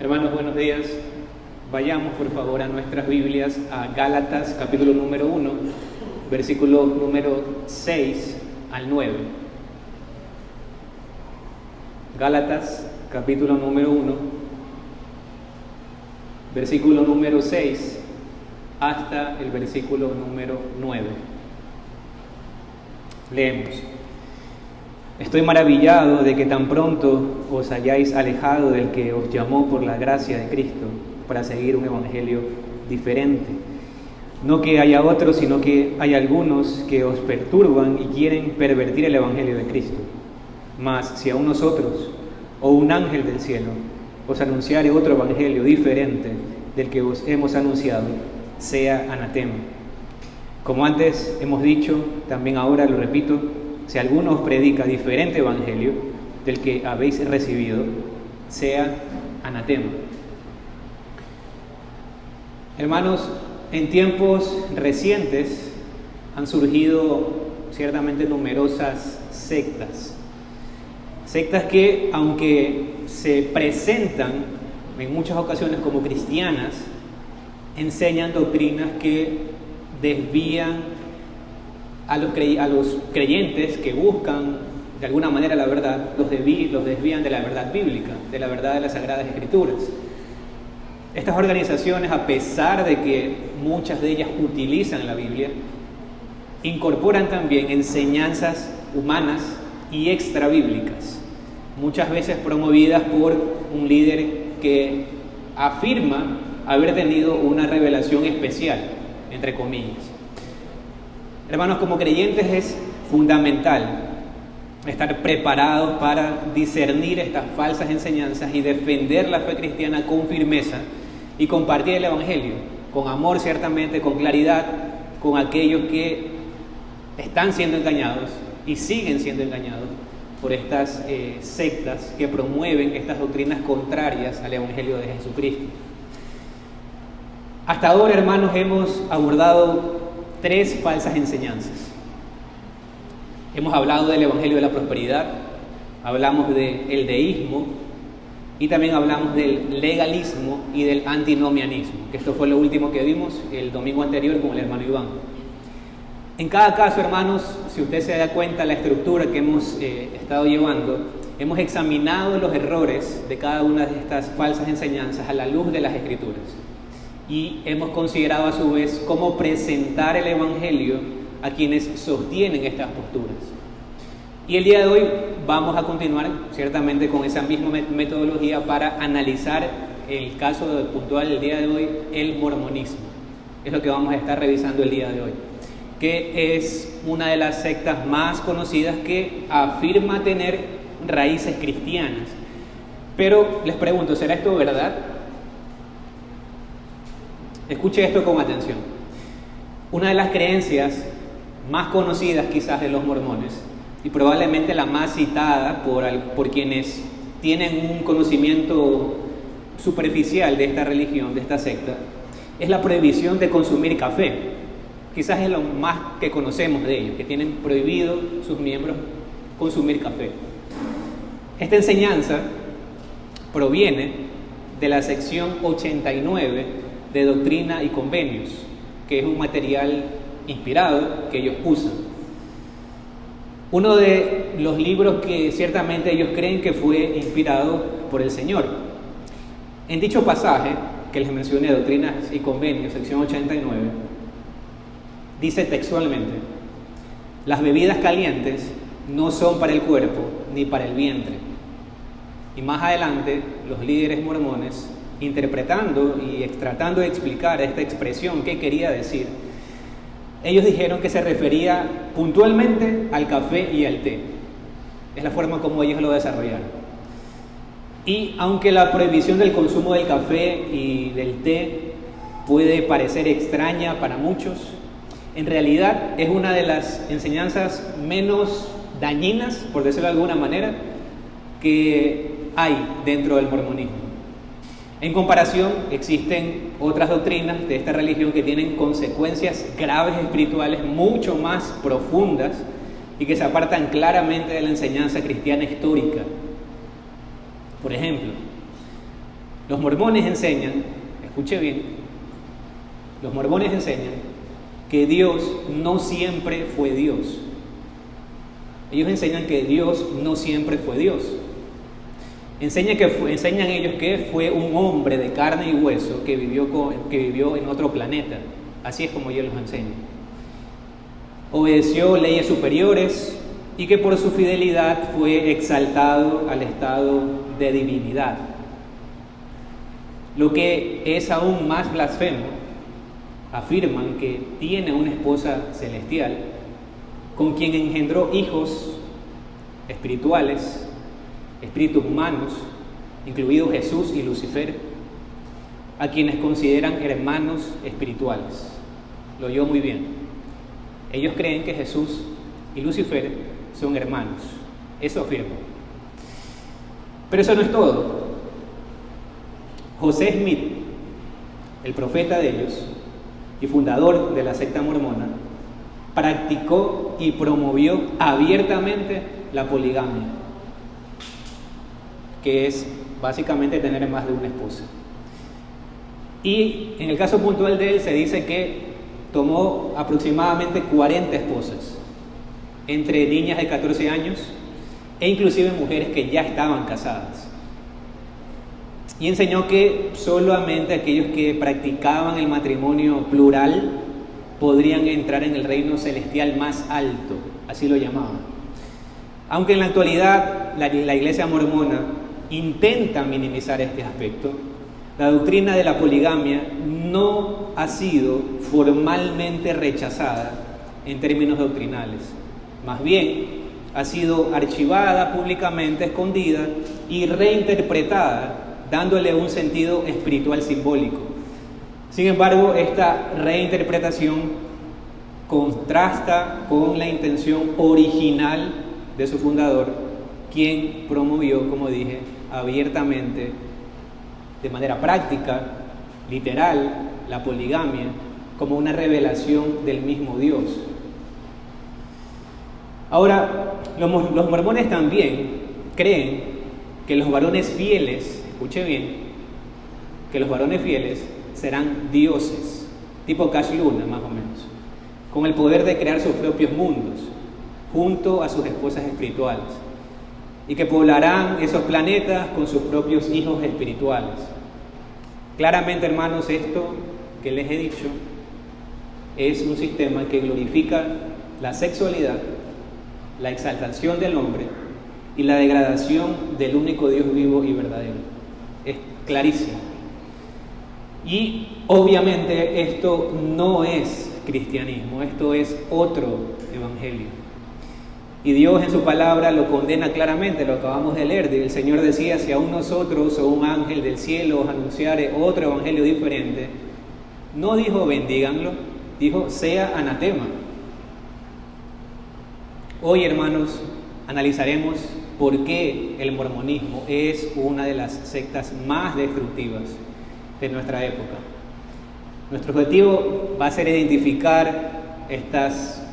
Hermanos, buenos días. Vayamos por favor a nuestras Biblias a Gálatas capítulo número 1, versículo número 6 al 9. Gálatas capítulo número 1, versículo número 6 hasta el versículo número 9. Leemos. Estoy maravillado de que tan pronto os hayáis alejado del que os llamó por la gracia de Cristo para seguir un evangelio diferente. No que haya otros, sino que hay algunos que os perturban y quieren pervertir el evangelio de Cristo. Mas si a nosotros o un ángel del cielo os anunciare otro evangelio diferente del que os hemos anunciado, sea anatema. Como antes hemos dicho, también ahora lo repito, si alguno os predica diferente evangelio del que habéis recibido, sea anatema. Hermanos, en tiempos recientes han surgido ciertamente numerosas sectas. Sectas que, aunque se presentan en muchas ocasiones como cristianas, enseñan doctrinas que desvían a los creyentes que buscan de alguna manera la verdad, los desvían de la verdad bíblica, de la verdad de las Sagradas Escrituras. Estas organizaciones, a pesar de que muchas de ellas utilizan la Biblia, incorporan también enseñanzas humanas y extrabíblicas, muchas veces promovidas por un líder que afirma haber tenido una revelación especial, entre comillas. Hermanos, como creyentes es fundamental estar preparados para discernir estas falsas enseñanzas y defender la fe cristiana con firmeza y compartir el evangelio con amor, ciertamente, con claridad, con aquellos que están siendo engañados y siguen siendo engañados por estas sectas que promueven estas doctrinas contrarias al evangelio de Jesucristo. Hasta ahora, hermanos, hemos abordado 3 falsas enseñanzas. Hemos hablado del evangelio de la prosperidad, hablamos del deísmo y también hablamos del legalismo y del antinomianismo, que esto fue lo último que vimos el domingo anterior con el hermano Iván. En cada caso, hermanos, si usted se da cuenta la estructura que hemos estado llevando, hemos examinado los errores de cada una de estas falsas enseñanzas a la luz de las Escrituras. Y hemos considerado a su vez cómo presentar el evangelio a quienes sostienen estas posturas. Y el día de hoy vamos a continuar ciertamente con esa misma metodología para analizar el caso puntual del día de hoy, el mormonismo. Es lo que vamos a estar revisando el día de hoy, que es una de las sectas más conocidas que afirma tener raíces cristianas. Pero les pregunto, ¿será esto verdad? Escuche esto con atención. Una de las creencias más conocidas quizás de los mormones, y probablemente la más citada por quienes tienen un conocimiento superficial de esta religión, de esta secta, es la prohibición de consumir café. Quizás es lo más que conocemos de ellos, que tienen prohibido sus miembros consumir café. Esta enseñanza proviene de la sección 89 de Doctrina y Convenios, que es un material inspirado que ellos usan. Uno de los libros que ciertamente ellos creen que fue inspirado por el Señor. En dicho pasaje que les mencioné, Doctrinas y Convenios, sección 89, dice textualmente: las bebidas calientes no son para el cuerpo ni para el vientre. Y más adelante, los líderes mormones, interpretando y tratando de explicar esta expresión qué quería decir, ellos dijeron que se refería puntualmente al café y al té. Es la forma como ellos lo desarrollaron. Y aunque la prohibición del consumo del café y del té puede parecer extraña para muchos, en realidad es una de las enseñanzas menos dañinas, por decirlo de alguna manera, que hay dentro del mormonismo. En comparación, existen otras doctrinas de esta religión que tienen consecuencias graves espirituales mucho más profundas y que se apartan claramente de la enseñanza cristiana histórica. Por ejemplo, Los mormones enseñan, escuche bien, los mormones enseñan que Dios no siempre fue Dios. Ellos enseñan que Dios no siempre fue Dios. Enseñan ellos que fue un hombre de carne y hueso que vivió en otro planeta. Así es como ellos los enseñan. Obedeció leyes superiores y que por su fidelidad fue exaltado al estado de divinidad. Lo que es aún más blasfemo, afirman que tiene una esposa celestial con quien engendró hijos espirituales, espíritus humanos, incluidos Jesús y Lucifer, a quienes consideran hermanos espirituales. Lo oyó muy bien. Ellos creen que Jesús y Lucifer son hermanos. Eso afirman. Pero eso no es todo. José Smith, el profeta de ellos y fundador de la secta mormona, practicó y promovió abiertamente la poligamia, que es básicamente tener más de una esposa. Y en el caso puntual de él se dice que tomó aproximadamente 40 esposas, entre niñas de 14 años e inclusive mujeres que ya estaban casadas. Y enseñó que solamente aquellos que practicaban el matrimonio plural podrían entrar en el reino celestial más alto, así lo llamaban. Aunque en la actualidad la iglesia mormona intenta minimizar este aspecto, la doctrina de la poligamia no ha sido formalmente rechazada en términos doctrinales. Más bien, ha sido archivada públicamente, escondida y reinterpretada, dándole un sentido espiritual simbólico. Sin embargo, esta reinterpretación contrasta con la intención original de su fundador, quien promovió, como dije, abiertamente, de manera práctica, literal, la poligamia como una revelación del mismo Dios. Ahora, los mormones también creen que los varones fieles, escuche bien, que los varones fieles serán dioses, tipo Cash Luna más o menos, con el poder de crear sus propios mundos, junto a sus esposas espirituales, y que poblarán esos planetas con sus propios hijos espirituales. Claramente, hermanos, esto que les he dicho es un sistema que glorifica la sexualidad, la exaltación del hombre y la degradación del único Dios vivo y verdadero. Es clarísimo. Y obviamente esto no es cristianismo, esto es otro evangelio. Y Dios en su palabra lo condena claramente, lo acabamos de leer. El Señor decía, si aún nosotros o un ángel del cielo os anunciare otro evangelio diferente, no dijo bendíganlo, dijo sea anatema. Hoy, hermanos, analizaremos por qué el mormonismo es una de las sectas más destructivas de nuestra época. Nuestro objetivo va a ser identificar estas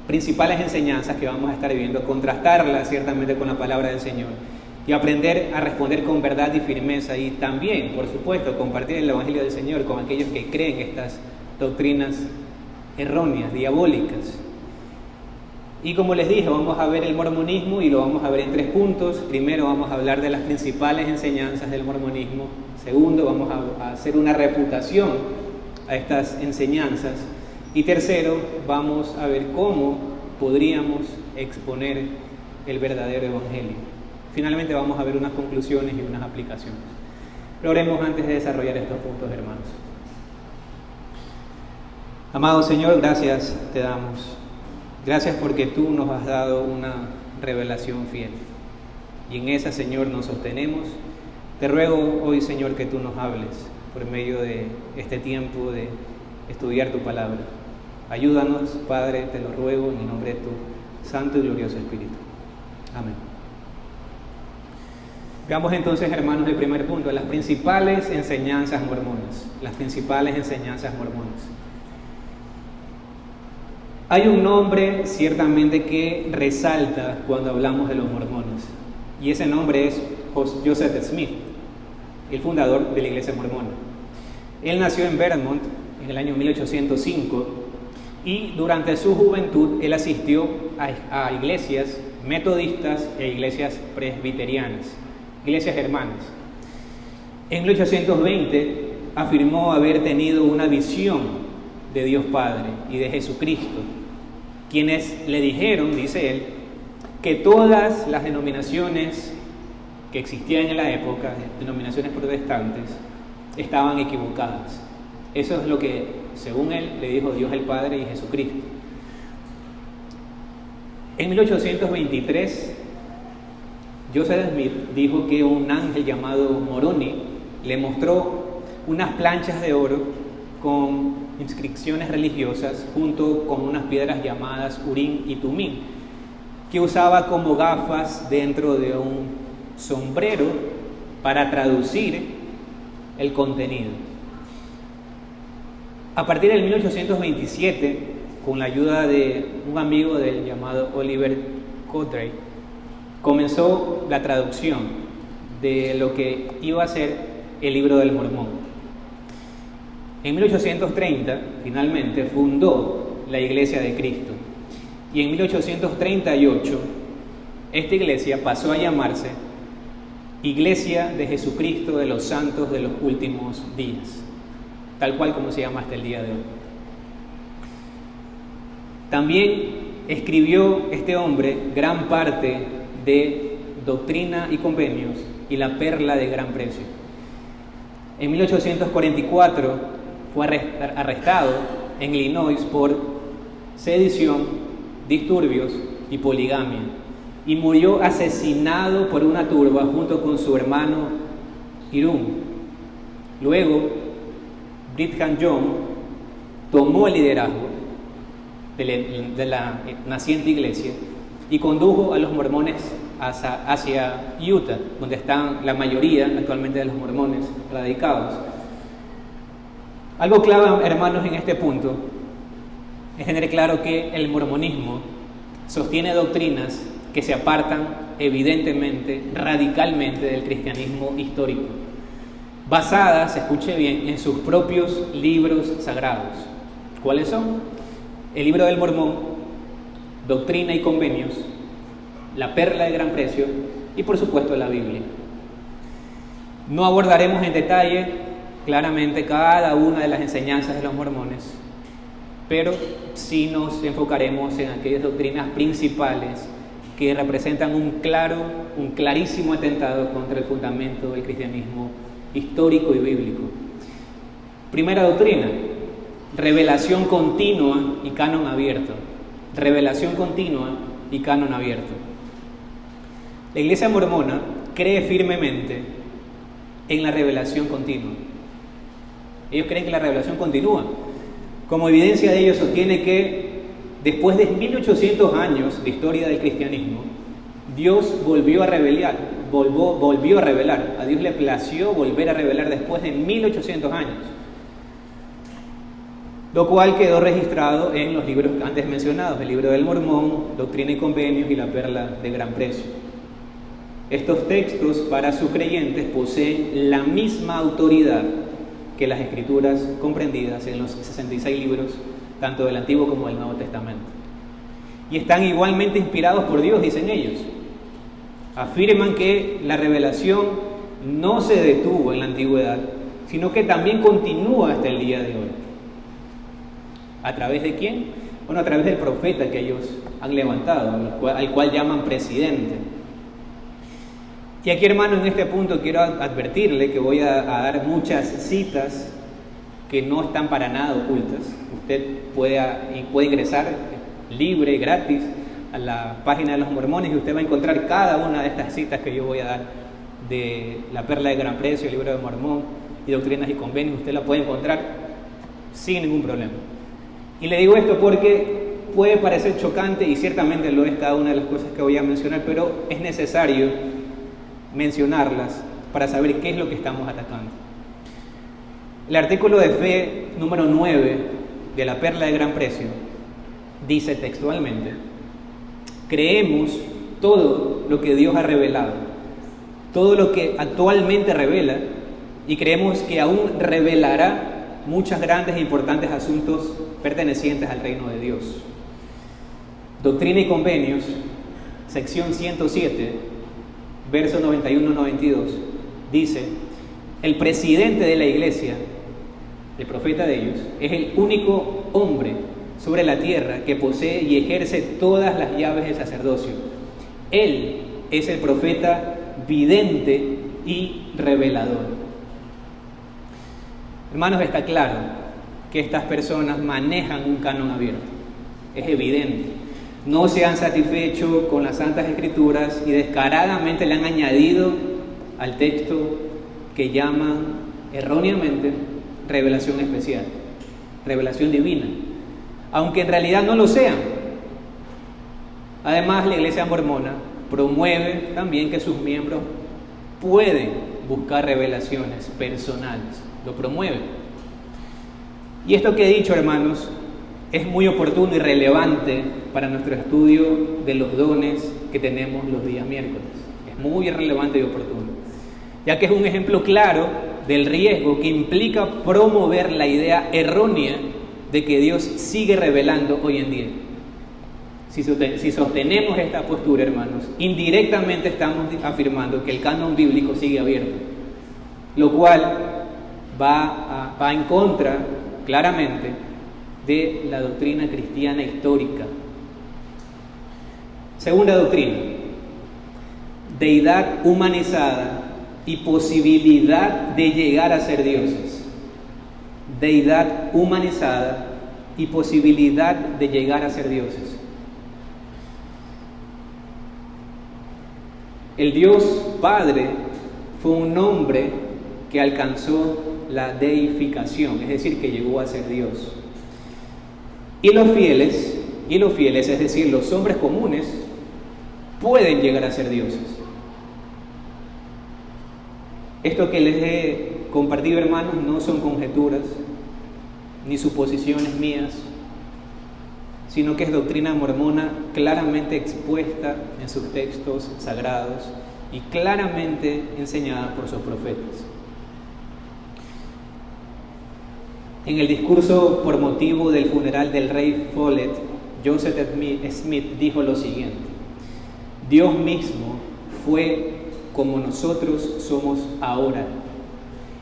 principales enseñanzas que vamos a estar viendo, contrastarlas ciertamente con la palabra del Señor y aprender a responder con verdad y firmeza, y también, por supuesto, compartir el evangelio del Señor con aquellos que creen estas doctrinas erróneas, diabólicas. Y como les dije, vamos a ver el mormonismo y lo vamos a ver en 3 puntos. Primero vamos a hablar de las principales enseñanzas del mormonismo. Segundo, vamos a hacer una refutación a estas enseñanzas. Y tercero, vamos a ver cómo podríamos exponer el verdadero evangelio. Finalmente vamos a ver unas conclusiones y unas aplicaciones. Pero oremos antes de desarrollar estos puntos, hermanos. Amado Señor, gracias te damos. Gracias porque tú nos has dado una revelación fiel. Y en esa, Señor, nos sostenemos. Te ruego hoy, Señor, que tú nos hables por medio de este tiempo de estudiar tu palabra. Ayúdanos, Padre, te lo ruego en el nombre de tu santo y glorioso Espíritu. Amén. Veamos entonces, hermanos, el primer punto, las principales enseñanzas mormonas. Las principales enseñanzas mormonas. Hay un nombre ciertamente que resalta cuando hablamos de los mormones, y ese nombre es Joseph Smith. el fundador de la Iglesia Mormona. Él nació en Vermont en el año 1805 y durante su juventud él asistió a iglesias metodistas e iglesias presbiterianas, iglesias hermanas. En 1820 afirmó haber tenido una visión de Dios Padre y de Jesucristo, quienes le dijeron, dice él, que todas las denominaciones que existían en la época, denominaciones protestantes, estaban equivocadas. Eso es lo que, según él, le dijo Dios el Padre y Jesucristo. En 1823, Joseph Smith dijo que un ángel llamado Moroni le mostró unas planchas de oro con inscripciones religiosas junto con unas piedras llamadas Urim y Tumim, que usaba como gafas dentro de un sombrero para traducir el contenido. A partir del 1827, con la ayuda de un amigo del llamado Oliver Cowdery, comenzó la traducción de lo que iba a ser el Libro del Mormón. En 1830, finalmente, fundó la Iglesia de Cristo. Y en 1838, esta iglesia pasó a llamarse Iglesia de Jesucristo de los Santos de los Últimos Días, tal cual como se llama hasta el día de hoy. También escribió este hombre gran parte de Doctrina y Convenios y la Perla de Gran Precio. En 1844 fue arrestado en Illinois por sedición, disturbios y poligamia, y murió asesinado por una turba junto con su hermano Hiram. Luego, Brigham Young tomó el liderazgo de la naciente iglesia y condujo a los mormones hacia Utah, donde están la mayoría actualmente de los mormones radicados. Algo clave, hermanos, en este punto es tener claro que el mormonismo sostiene doctrinas que se apartan evidentemente, radicalmente del cristianismo histórico, basadas, escuche bien, en sus propios libros sagrados. ¿Cuáles son? El Libro del Mormón, Doctrina y Convenios, la Perla de Gran Precio y por supuesto la Biblia. No abordaremos en detalle claramente cada una de las enseñanzas de los mormones, pero sí nos enfocaremos en aquellas doctrinas principales que representan un clarísimo atentado contra el fundamento del cristianismo histórico y bíblico. Primera doctrina: revelación continua y canon abierto. Revelación continua y canon abierto. La Iglesia mormona cree firmemente en la revelación continua. Ellos creen que la revelación continúa. Como evidencia de ello, sostiene que después de 1800 años de historia del cristianismo, Dios volvió a revelar. A Dios le plació volver a revelar después de 1800 años. Lo cual quedó registrado en los libros antes mencionados, el Libro del Mormón, Doctrina y Convenios y la Perla de Gran Precio. Estos textos para sus creyentes poseen la misma autoridad que las Escrituras comprendidas en los 66 libros, tanto del Antiguo como del Nuevo Testamento. Y están igualmente inspirados por Dios, dicen ellos. Afirman que la revelación no se detuvo en la antigüedad, sino que también continúa hasta el día de hoy. ¿A través de quién? Bueno, a través del profeta que ellos han levantado, al cual llaman presidente. Y aquí, hermano, en este punto quiero advertirle que voy a dar muchas citas que no están para nada ocultas. Usted puede ingresar libre, gratis, a la página de los mormones y usted va a encontrar cada una de estas citas que yo voy a dar de la Perla de Gran Precio, el Libro de Mormón y Doctrinas y Convenios. Usted la puede encontrar sin ningún problema. Y le digo esto porque puede parecer chocante, y ciertamente lo es cada una de las cosas que voy a mencionar, pero es necesario mencionarlas para saber qué es lo que estamos atacando. El artículo de fe número 9 de la Perla de Gran Precio dice textualmente: creemos todo lo que Dios ha revelado, todo lo que actualmente revela y creemos que aún revelará muchos grandes e importantes asuntos pertenecientes al reino de Dios. Doctrina y Convenios, sección 107, versos 91-92, dice: el presidente de la iglesia, el profeta de ellos, es el único hombre sobre la tierra que posee y ejerce todas las llaves del sacerdocio. Él es el profeta vidente y revelador. Hermanos, está claro que estas personas manejan un canon abierto. Es evidente. No se han satisfecho con las Santas Escrituras y descaradamente le han añadido al texto que llaman erróneamente revelación especial, revelación divina, aunque en realidad no lo sean. Además, la Iglesia mormona promueve también que sus miembros pueden buscar revelaciones personales, lo promueve. Y esto que he dicho, hermanos, es muy oportuno y relevante para nuestro estudio de los dones que tenemos los días miércoles. Es muy relevante y oportuno, ya que es un ejemplo claro del riesgo que implica promover la idea errónea de que Dios sigue revelando hoy en día. Si sostenemos esta postura, hermanos, indirectamente estamos afirmando que el canon bíblico sigue abierto, lo cual va en contra, claramente, de la doctrina cristiana histórica. Segunda doctrina: deidad humanizada y posibilidad de llegar a ser dioses. Deidad humanizada y posibilidad de llegar a ser dioses. El Dios Padre fue un hombre que alcanzó la deificación, es decir, que llegó a ser Dios. Y los fieles, es decir, los hombres comunes, pueden llegar a ser dioses. Esto que les he compartido, hermanos, no son conjeturas ni suposiciones mías, sino que es doctrina mormona claramente expuesta en sus textos sagrados y claramente enseñada por sus profetas. En el discurso por motivo del funeral del rey Follett, Joseph Smith dijo lo siguiente: Dios mismo fue como nosotros somos ahora,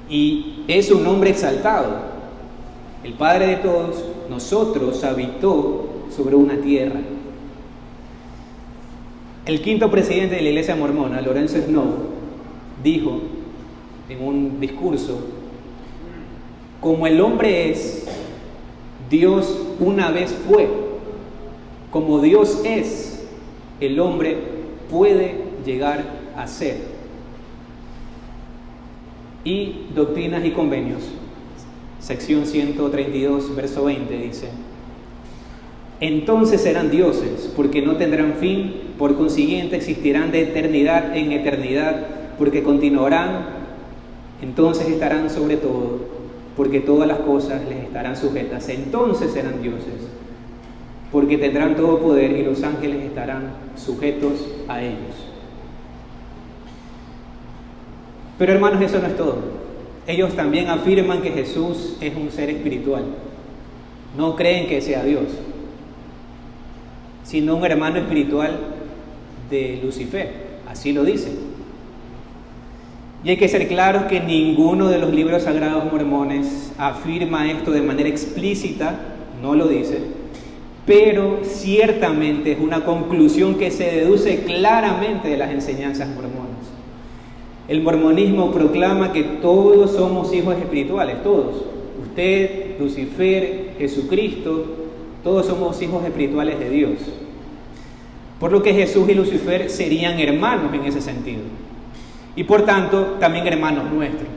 y es un hombre exaltado. El Padre de todos nosotros habitó sobre una tierra. El quinto presidente de la Iglesia mormona, Lorenzo Snow, dijo en un discurso: como el hombre es, Dios una vez fue. Como Dios es, el hombre puede llegar a ser. Y Doctrinas y Convenios, sección 132, verso 20, dice: entonces serán dioses, porque no tendrán fin, por consiguiente existirán de eternidad en eternidad, porque continuarán, entonces estarán sobre todo, porque todas las cosas les estarán sujetas. Entonces serán dioses, porque tendrán todo poder y los ángeles estarán sujetos a ellos. Pero hermanos, eso no es todo. Ellos también afirman que Jesús es un ser espiritual. No creen que sea Dios, sino un hermano espiritual de Lucifer. Así lo dicen. Y hay que ser claros que ninguno de los libros sagrados mormones afirma esto de manera explícita, no lo dice, pero ciertamente es una conclusión que se deduce claramente de las enseñanzas mormonas. El mormonismo proclama que todos somos hijos espirituales, todos. Usted, Lucifer, Jesucristo, todos somos hijos espirituales de Dios. Por lo que Jesús y Lucifer serían hermanos en ese sentido. Y por tanto, también hermanos nuestros.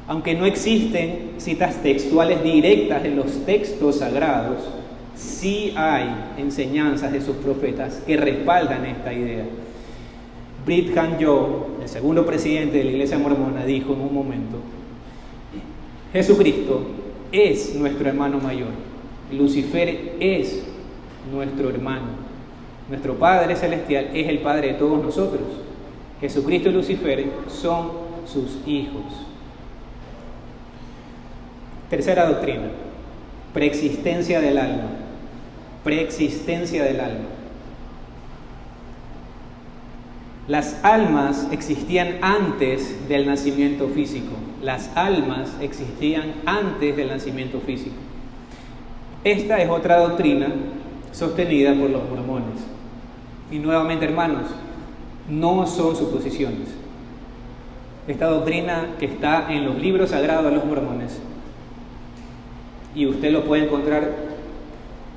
Aunque no existen citas textuales directas en los textos sagrados, sí hay enseñanzas de sus profetas que respaldan esta idea. Brigham Young, el segundo presidente de la Iglesia mormona, dijo en un momento: Jesucristo es nuestro hermano mayor, Lucifer es nuestro hermano, nuestro Padre celestial es el Padre de todos nosotros. Jesucristo y Lucifer son sus hijos. Tercera doctrina, preexistencia del alma. Preexistencia del alma. Las almas existían antes del nacimiento físico. Las almas existían antes del nacimiento físico. Esta es otra doctrina sostenida por los mormones. Y nuevamente, hermanos, no son suposiciones. Esta doctrina que está en los libros sagrados de los mormones, y usted lo puede encontrar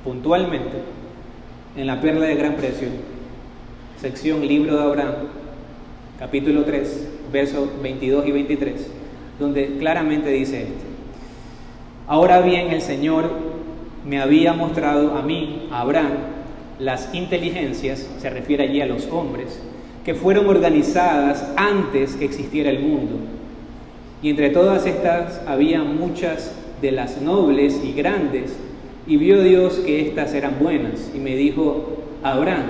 puntualmente en la Perla de Gran Precio, sección Libro de Abraham, capítulo 3, versos 22 y 23, donde claramente dice esto: ahora bien, el Señor me había mostrado a mí, a Abraham, las inteligencias, se refiere allí a los hombres, que fueron organizadas antes que existiera el mundo. Y entre todas estas había muchas de las nobles y grandes, y vio Dios que éstas eran buenas, y me dijo: Abraham,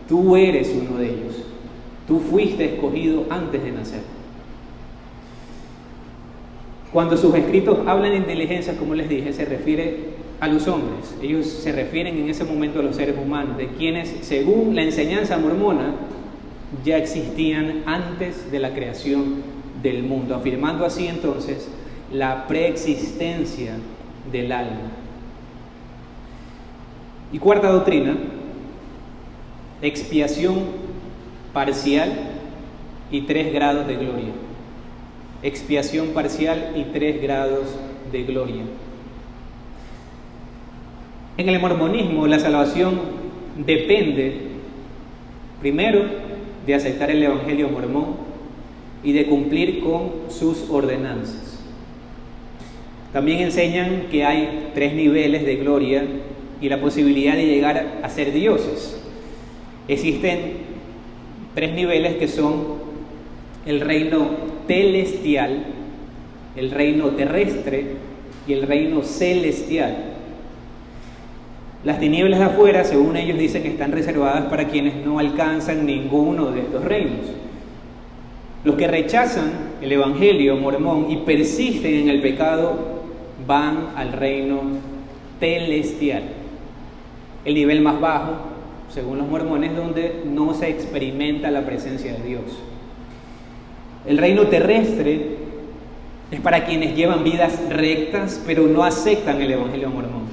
tú eres uno de ellos, tú fuiste escogido antes de nacer. Cuando sus escritos hablan de inteligencia, como les dije, se refiere a los hombres. Ellos se refieren en ese momento a los seres humanos, de quienes, según la enseñanza mormona, ya existían antes de la creación del mundo, afirmando así entonces la preexistencia del alma. Y cuarta doctrina, expiación parcial y 3 grados de gloria. Expiación parcial y 3 grados de gloria. En el mormonismo, la salvación depende, primero, de aceptar el Evangelio mormón y de cumplir con sus ordenanzas. También enseñan que hay 3 niveles de gloria y la posibilidad de llegar a ser dioses. Existen 3 niveles que son el reino celestial, el reino terrestre y el reino celestial. Las tinieblas de afuera, según ellos dicen, están reservadas para quienes no alcanzan ninguno de estos reinos. Los que rechazan el Evangelio mormón y persisten en el pecado van al reino celestial. El nivel más bajo, según los mormones, donde no se experimenta la presencia de Dios. El reino terrestre es para quienes llevan vidas rectas, pero no aceptan el Evangelio mormón.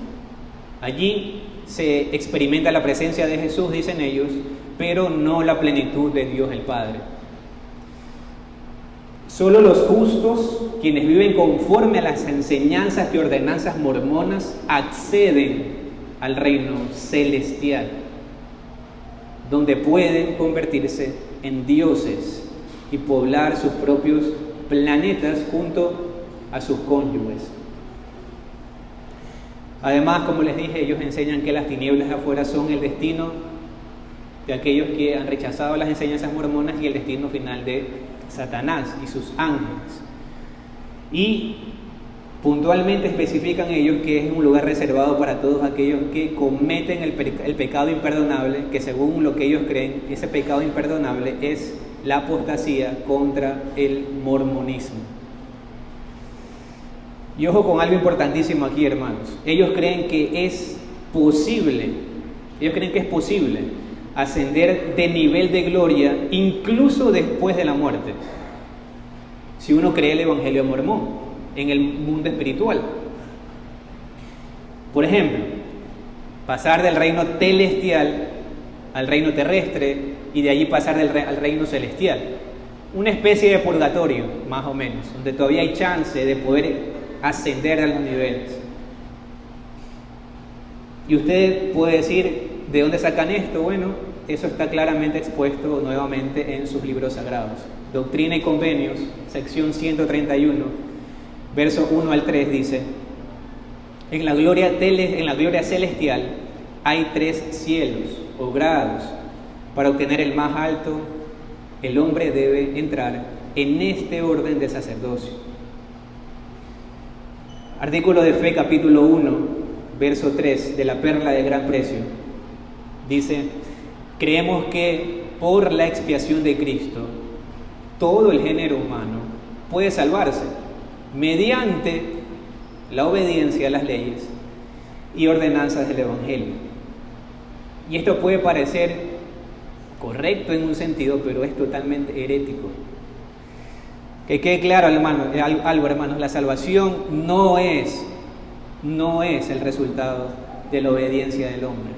Allí se experimenta la presencia de Jesús, dicen ellos, pero no la plenitud de Dios el Padre. Solo los justos, quienes viven conforme a las enseñanzas y ordenanzas mormonas, acceden al reino celestial, donde pueden convertirse en dioses y poblar sus propios planetas junto a sus cónyuges. Además, como les dije, ellos enseñan que las tinieblas de afuera son el destino de aquellos que han rechazado las enseñanzas mormonas y el destino final de Satanás y sus ángeles. Y puntualmente especifican ellos que es un lugar reservado para todos aquellos que cometen el pecado imperdonable, que según lo que ellos creen, ese pecado imperdonable es la apostasía contra el mormonismo. Y ojo con algo importantísimo aquí, hermanos. Ellos creen que es posible ascender de nivel de gloria incluso después de la muerte, si uno cree el Evangelio mormón en el mundo espiritual. Por ejemplo, pasar del reino celestial al reino terrestre y de allí pasar al reino celestial. Una especie de purgatorio, más o menos, donde todavía hay chance de poder ascender a los niveles. Y usted puede decir, ¿de dónde sacan esto? Bueno, eso está claramente expuesto nuevamente en sus libros sagrados. Doctrina y Convenios, sección 131, versos 1 al 3 dice: en la gloria celestial hay 3 cielos o grados. Para obtener el más alto, el hombre debe entrar en este orden de sacerdocio. Artículo de Fe, capítulo 1, verso 3 de la Perla de Gran Precio, dice: creemos que por la expiación de Cristo, todo el género humano puede salvarse mediante la obediencia a las leyes y ordenanzas del Evangelio. Y esto puede parecer correcto en un sentido, pero es totalmente herético. Que quede claro, hermanos, la salvación no es el resultado de la obediencia del hombre,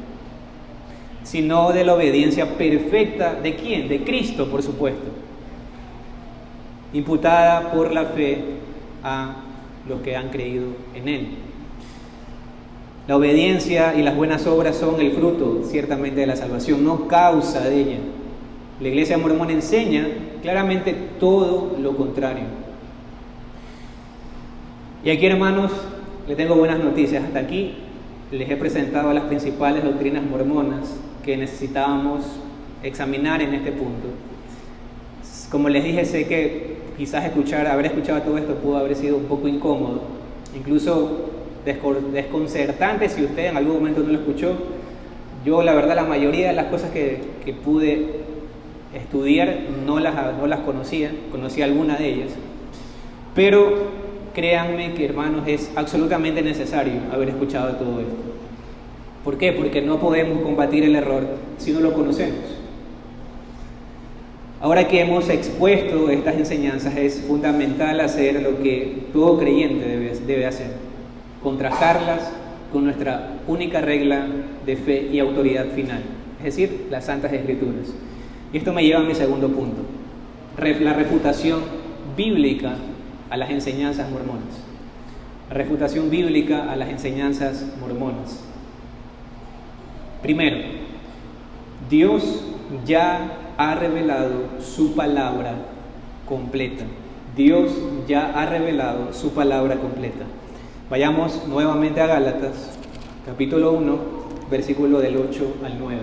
sino de la obediencia perfecta ¿de quién? De Cristo, por supuesto, imputada por la fe a los que han creído en Él. La obediencia y las buenas obras son el fruto, ciertamente, de la salvación, no causa de ella. La Iglesia mormona enseña claramente todo lo contrario. Y aquí, hermanos, les tengo buenas noticias. Hasta aquí les he presentado las principales doctrinas mormonas que necesitábamos examinar en este punto. Como les dije, sé que quizás haber escuchado todo esto pudo haber sido un poco incómodo, incluso desconcertante si usted en algún momento no lo escuchó. Yo, la verdad, la mayoría de las cosas que pude estudiar no las conocía alguna de ellas, pero créanme que, hermanos, es absolutamente necesario haber escuchado todo esto. ¿Por qué? Porque no podemos combatir el error si no lo conocemos. Ahora que hemos expuesto estas enseñanzas, es fundamental hacer lo que todo creyente debe hacer: contrastarlas con nuestra única regla de fe y autoridad final, es decir, las Santas Escrituras. Y esto me lleva a mi segundo punto: la refutación bíblica a las enseñanzas mormonas. La refutación bíblica a las enseñanzas mormonas. Primero, Dios ya ha revelado su palabra completa. Dios ya ha revelado su palabra completa. Vayamos nuevamente a Gálatas, capítulo 1, versículo del 8 al 9.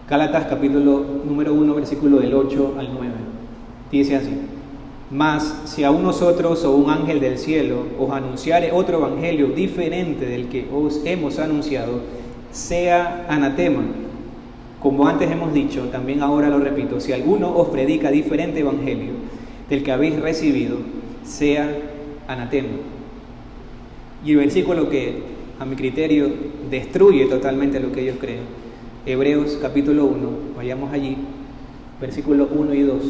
Gálatas, capítulo número 1, versículo del 8 al 9. Dice así: Mas si a nosotros o un ángel del cielo os anunciare otro evangelio diferente del que os hemos anunciado, sea anatema. Como antes hemos dicho, también ahora lo repito: si alguno os predica diferente evangelio del que habéis recibido, sea anatema. Y el versículo que a mi criterio destruye totalmente lo que ellos creen: Hebreos capítulo 1, vayamos allí, versículo 1 y 2.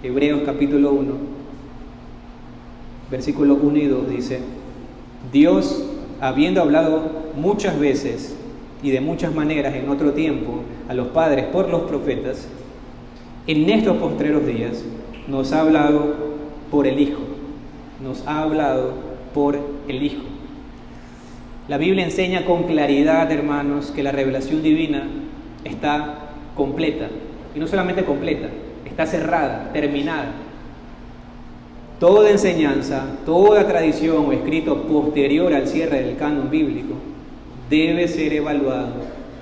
Hebreos capítulo 1, versículo 1 y 2 dice: Dios, habiendo hablado muchas veces y de muchas maneras en otro tiempo a los padres por los profetas, en estos postreros días nos ha hablado por el Hijo. Nos ha hablado por el Hijo. La Biblia enseña con claridad, hermanos, que la revelación divina está completa. Y no solamente completa, está cerrada, terminada. Toda enseñanza, toda tradición o escrito posterior al cierre del canon bíblico debe ser evaluado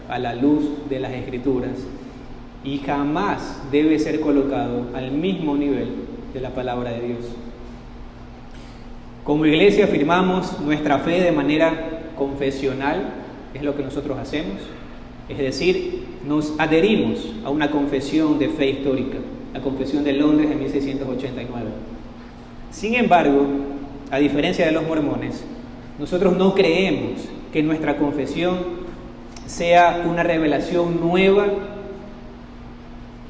a la luz de las Escrituras y jamás debe ser colocado al mismo nivel de la palabra de Dios. Como iglesia afirmamos nuestra fe de manera confesional, es lo que nosotros hacemos, es decir, nos adherimos a una confesión de fe histórica, la Confesión de Londres de 1689. Sin embargo, a diferencia de los mormones, nosotros no creemos que nuestra confesión sea una revelación nueva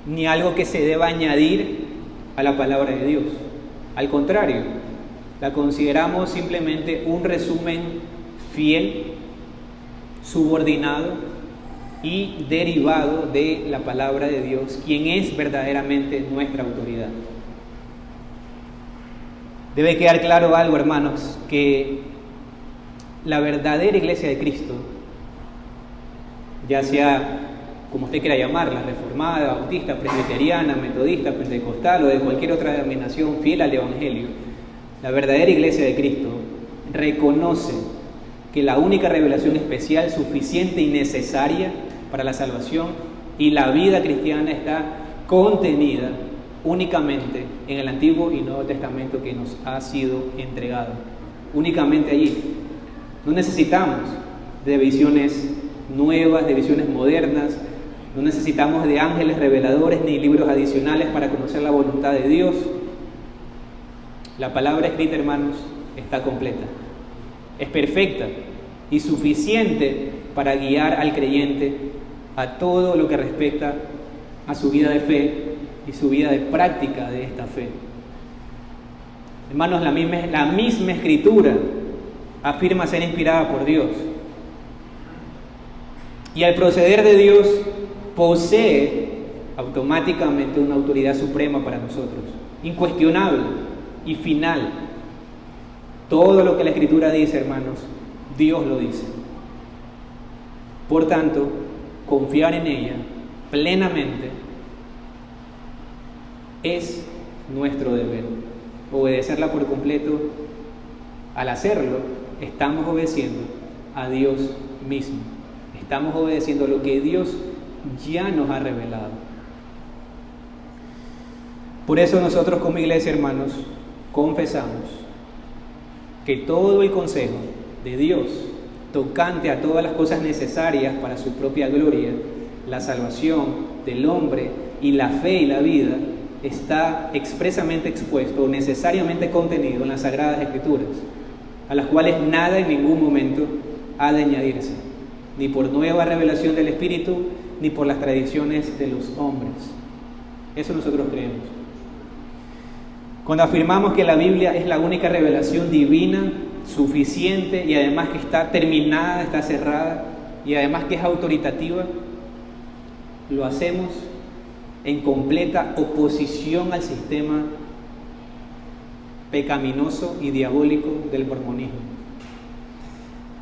ni algo que se deba añadir a la palabra de Dios. Al contrario, la consideramos simplemente un resumen fiel, subordinado y derivado de la palabra de Dios, quien es verdaderamente nuestra autoridad. Debe quedar claro algo, hermanos, que la verdadera iglesia de Cristo, ya sea como usted quiera llamarla, reformada, bautista, presbiteriana, metodista, pentecostal o de cualquier otra denominación fiel al Evangelio, la verdadera iglesia de Cristo reconoce que la única revelación especial, suficiente y necesaria para la salvación y la vida cristiana está contenida únicamente en el Antiguo y Nuevo Testamento que nos ha sido entregado. Únicamente allí. No necesitamos de visiones nuevas, de visiones modernas, No necesitamos de ángeles reveladores ni libros adicionales para conocer la voluntad de Dios. La palabra escrita, hermanos, está completa. Es perfecta y suficiente para guiar al creyente a todo lo que respecta a su vida de fe y su vida de práctica de esta fe. Hermanos, la misma Escritura afirma ser inspirada por Dios. Y al proceder de Dios posee automáticamente una autoridad suprema para nosotros, incuestionable y final. Todo lo que la Escritura dice, hermanos, Dios lo dice. Por tanto, confiar en ella plenamente es nuestro deber. Obedecerla por completo. Al hacerlo, estamos obedeciendo a Dios mismo. Estamos obedeciendo lo que Dios ya nos ha revelado. Por eso nosotros como iglesia, hermanos, confesamos que todo el consejo de Dios tocante a todas las cosas necesarias para su propia gloria, la salvación del hombre y la fe y la vida, está expresamente expuesto o necesariamente contenido en las Sagradas Escrituras, a las cuales nada en ningún momento ha de añadirse, ni por nueva revelación del Espíritu, ni por las tradiciones de los hombres. Eso nosotros creemos. Cuando afirmamos que la Biblia es la única revelación divina, suficiente y además que está terminada, está cerrada y además que es autoritativa, lo hacemos en completa oposición al sistema pecaminoso y diabólico del mormonismo.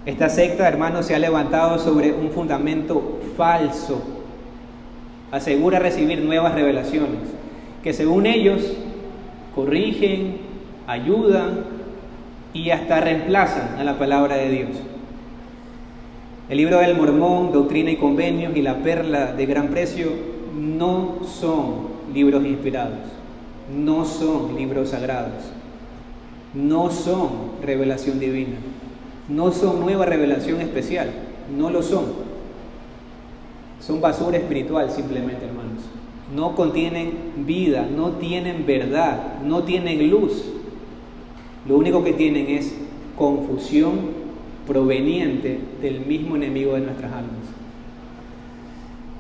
Esta secta, hermanos, se ha levantado sobre un fundamento falso. Asegura recibir nuevas revelaciones que, según ellos, corrigen, ayudan y hasta reemplazan a la palabra de Dios. El libro del Mormón, Doctrina y Convenios y la Perla de Gran Precio no son libros inspirados, no son libros sagrados, no son revelación divina, no son nueva revelación especial, no lo son. Son basura espiritual simplemente, hermanos. No contienen vida, no tienen verdad, no tienen luz. Lo único que tienen es confusión proveniente del mismo enemigo de nuestras almas.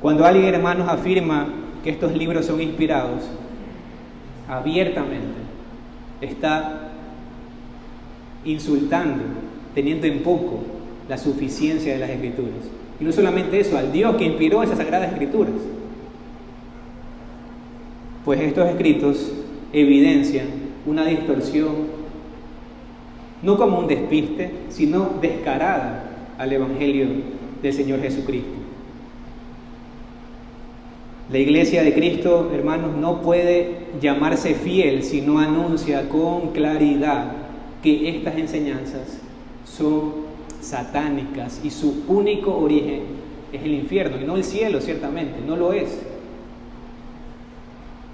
Cuando alguien, hermanos, afirma que estos libros son inspirados, abiertamente está insultando, teniendo en poco la suficiencia de las Escrituras. Y no solamente eso, al Dios que inspiró esas Sagradas Escrituras. Pues estos escritos evidencian una distorsión, no como un despiste, sino descarada al Evangelio del Señor Jesucristo. La Iglesia de Cristo, hermanos, no puede llamarse fiel si no anuncia con claridad que estas enseñanzas son satánicas y su único origen es el infierno y no el cielo, ciertamente, no lo es.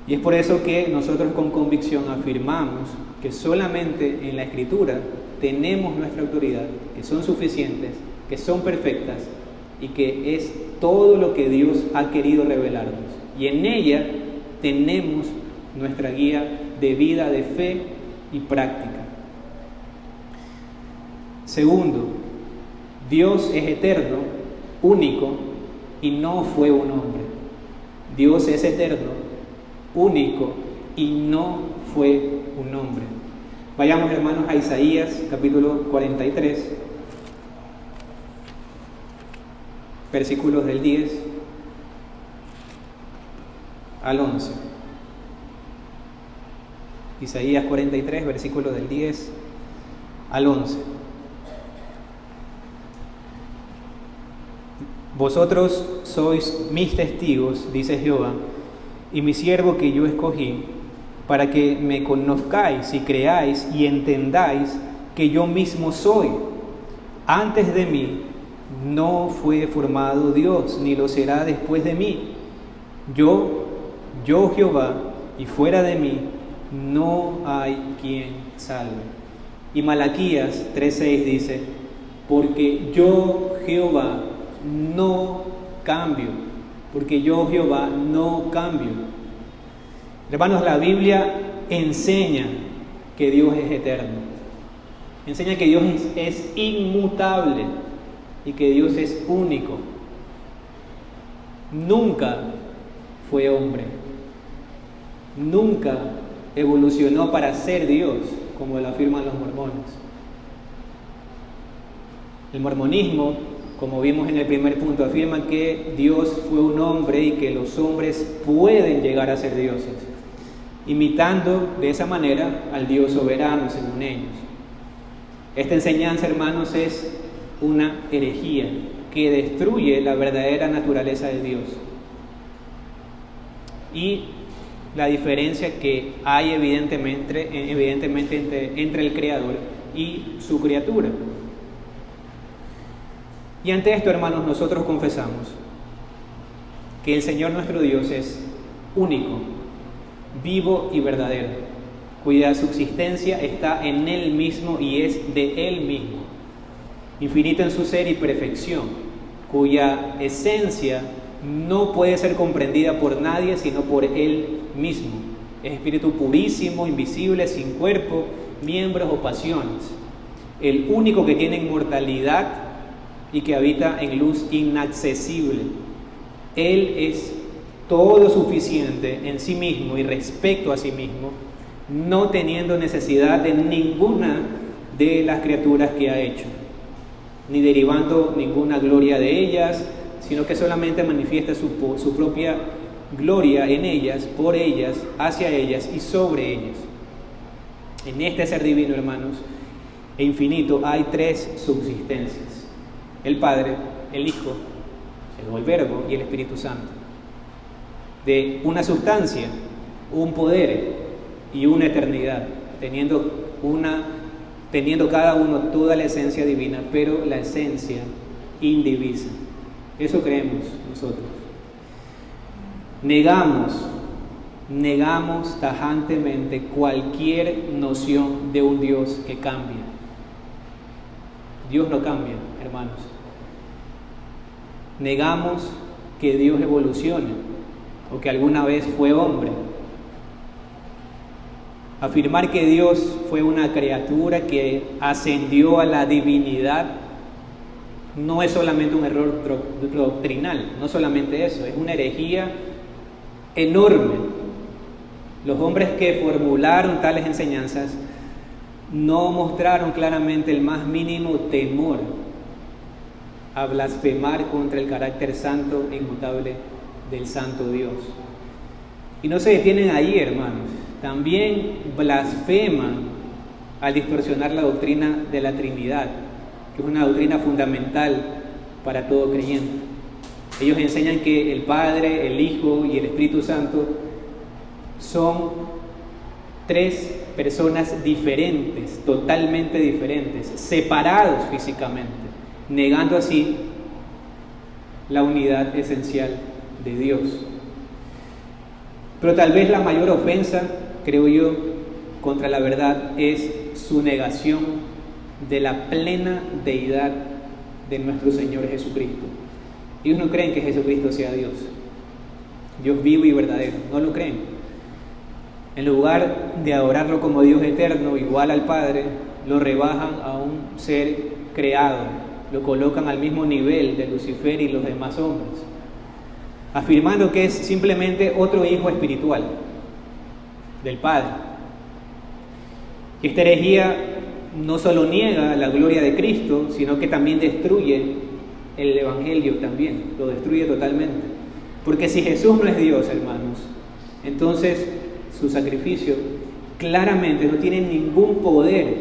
Y es por eso que nosotros con convicción afirmamos que solamente en la Escritura tenemos nuestra autoridad, que son suficientes, que son perfectas y que es todo lo que Dios ha querido revelarnos. Y en ella tenemos nuestra guía de vida, de fe y práctica. Segundo, Dios es eterno, único y no fue un hombre. Dios es eterno, único y no fue un hombre. Vayamos, hermanos, a Isaías capítulo 43, versículos del 10 al 11. Isaías 43, versículos del 10 al 11. Vosotros sois mis testigos, dice Jehová, y mi siervo que yo escogí, para que me conozcáis y creáis y entendáis que yo mismo soy. Antes de mí no fue formado Dios, ni lo será después de mí. Yo Jehová, y fuera de mí no hay quien salve. Y Malaquías 3:6 dice, porque yo Jehová no cambio. porque yo, Jehová, no cambio. Hermanos, la Biblia enseña que Dios es eterno, enseña que Dios es inmutable y que Dios es único. Nunca fue hombre, nunca evolucionó para ser Dios, como lo afirman los mormones. El mormonismo, como vimos en el primer punto, afirma que Dios fue un hombre y que los hombres pueden llegar a ser dioses, imitando de esa manera al Dios soberano, según ellos. Esta enseñanza, hermanos, es una herejía que destruye la verdadera naturaleza de Dios y la diferencia que hay evidentemente entre el Creador y su criatura. Y ante esto, hermanos, nosotros confesamos que el Señor nuestro Dios es único, vivo y verdadero, cuya subsistencia está en Él mismo y es de Él mismo, infinito en su ser y perfección, cuya esencia no puede ser comprendida por nadie sino por Él mismo. Es espíritu purísimo, invisible, sin cuerpo, miembros o pasiones, el único que tiene inmortalidad y que habita en luz inaccesible. Él es todo suficiente en sí mismo y respecto a sí mismo, no teniendo necesidad de ninguna de las criaturas que ha hecho, ni derivando ninguna gloria de ellas, sino que solamente manifiesta su propia gloria en ellas, por ellas, hacia ellas y sobre ellas. En este ser divino, hermanos, e infinito, hay tres subsistencias: el Padre, el Hijo, el Verbo y el Espíritu Santo. De una sustancia, un poder y una eternidad, teniendo cada uno toda la esencia divina, pero la esencia indivisa. Eso creemos nosotros. Negamos tajantemente cualquier noción de un Dios que cambia. Dios no cambia, hermanos. Negamos que Dios evolucione o que alguna vez fue hombre. Afirmar que Dios fue una criatura que ascendió a la divinidad no es solamente un error doctrinal, no solamente eso, es una herejía enorme. Los hombres que formularon tales enseñanzas no mostraron claramente el más mínimo temor a blasfemar contra el carácter santo e inmutable del santo Dios. Y no se detienen ahí, hermanos, también blasfeman al distorsionar la doctrina de la Trinidad, que es una doctrina fundamental para todo creyente. Ellos enseñan que el Padre, el Hijo y el Espíritu Santo son tres personas diferentes, totalmente diferentes, separados físicamente, negando así la unidad esencial de Dios. Pero tal vez la mayor ofensa, creo yo, contra la verdad es su negación de la plena deidad de nuestro Señor Jesucristo. Ellos no creen que Jesucristo sea Dios, Dios vivo y verdadero, no lo creen. En lugar de adorarlo como Dios eterno, igual al Padre, lo rebajan a un ser creado, lo colocan al mismo nivel de Lucifer y los demás hombres, afirmando que es simplemente otro hijo espiritual del Padre. Esta herejía no solo niega la gloria de Cristo, sino que también destruye el Evangelio también, lo destruye totalmente. Porque si Jesús no es Dios, hermanos, entonces su sacrificio claramente no tiene ningún poder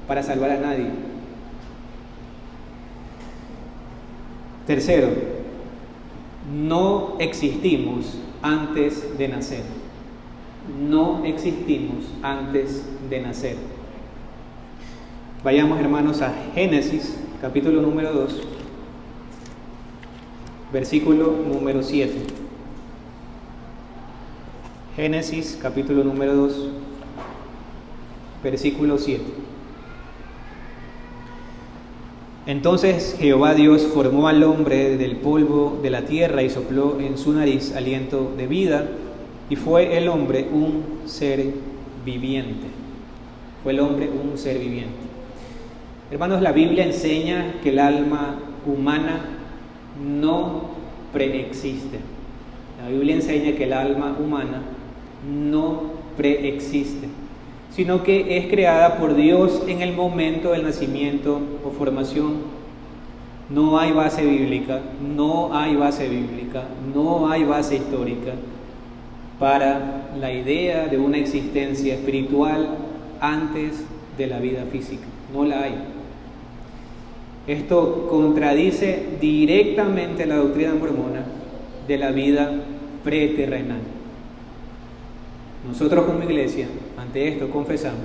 para salvar a nadie. Tercero, no existimos antes de nacer. No existimos antes de nacer. Vayamos, hermanos, a Génesis, capítulo número 2, versículo número 7. Génesis, capítulo número 2, versículo 7. Entonces Jehová Dios formó al hombre del polvo de la tierra y sopló en su nariz aliento de vida, y fue el hombre un ser viviente. Fue el hombre un ser viviente. Hermanos, la Biblia enseña que el alma humana no preexiste. La Biblia enseña que el alma humana no preexiste, sino que es creada por Dios en el momento del nacimiento o formación. No hay base bíblica, no hay base bíblica, no hay base histórica para la idea de una existencia espiritual antes de la vida física. No la hay. Esto contradice directamente la doctrina mormona de la vida preterrenal. Nosotros como iglesia, ante esto confesamos: